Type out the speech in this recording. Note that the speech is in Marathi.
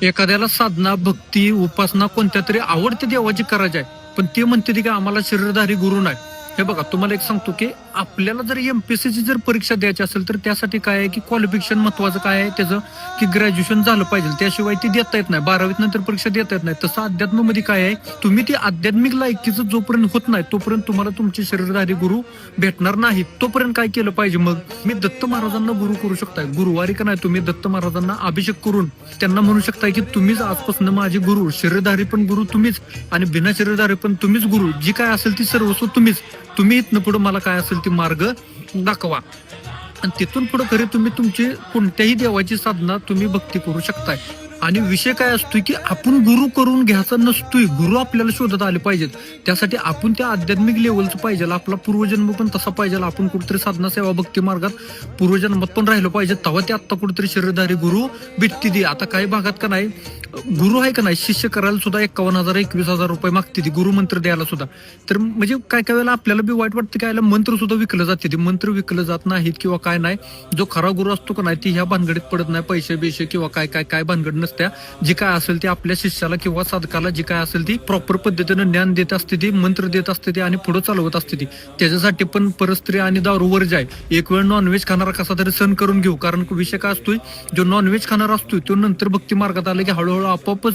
एखाद्याला साधना, भक्ती, उपासना कोणत्या तरी आवडते देवाची करायची आहे, पण ते म्हणते की आम्हाला शरीरधारी गुरु नाही. हे बघा, तुम्हाला एक सांगतो की आपल्याला जर एमपीएससीची जर परीक्षा द्यायची असेल तर त्यासाठी काय आहे की क्वालिफिकेशन महत्वाचं काय आहे त्याचं, की ग्रॅज्युएशन झालं पाहिजे. त्याशिवाय ती देता येत नाही, 12वीत नंतर परीक्षा देता येत नाही. तसं अध्यात्मामध्ये काय आहे, तुम्ही ती आध्यात्मिक लायकीचं जोपर्यंत होत नाही तोपर्यंत तुम्हाला तुमचे शरीरधारी गुरु भेटणार नाही. तोपर्यंत काय केलं पाहिजे, मग मी दत्त महाराजांना गुरु करू शकताय. गुरुवारी का नाही तुम्ही दत्त महाराजांना अभिषेक करून त्यांना म्हणू शकताय की तुम्हीच आजपासून माझे गुरु, शरीरधारी पण गुरु तुम्हीच आणि बिना शरीरधारी पण तुम्हीच गुरु. जी काय असेल ती सर्वस्व तुम्हीच. तुम्ही इथनं पुढे मला काय असेल ती मार्ग दाखवा. आणि तिथून पुढे खरी तुम्ही तुमची कोणत्याही देवाची साधना तुम्ही भक्ती करू शकताय. आणि विषय काय असतोय की आपण गुरु करून घ्यायचा नसतोय, गुरु आपल्याला शोधत आले पाहिजेत. त्यासाठी आपण त्या आध्यात्मिक लेवलचं पाहिजे, आपला पूर्वजन्म पण तसा पाहिजे. आपण कुठेतरी साधना सेवा भक्ती मार्गात पूर्वजन्मात पण राहिलो पाहिजे. तेव्हा ते आता कुठेतरी शरीरधारी गुरु भेटते दे. आता काही भागात का नाही गुरु आहे का नाही, शिष्य करायला सुद्धा 51,000 21,000 रुपये मागते ती गुरु मंत्र द्यायला सुद्धा. तर म्हणजे काय काय वेळेला आपल्याला बी वाईट वाटतं की मंत्र सुद्धा विकलं जाते. ते मंत्र विकलं जात नाहीत किंवा काय नाही. जो खरा गुरु असतो का नाही ती ह्या भानगडीत पडत नाही, पैसे बिशे किंवा काय काय काय भानगड नसत्या. जी काय असेल ती आपल्या शिष्याला किंवा साधकाला जी काय असेल ती प्रॉपर पद्धतीनं ज्ञान देत असते, ती मंत्र देत असते ती आणि पुढे चालवत असते ती. त्याच्यासाठी पण परस्त्री आणि दारूवर जाय. एक वेळ नॉनव्हेज खाणारा कसा तरी सण करून घेऊ, कारण विषय काय असतोय, जो नॉनव्हेज खाणारा असतोय तो नंतर भक्ती मार्गात आला की हळूहळू आपोआपच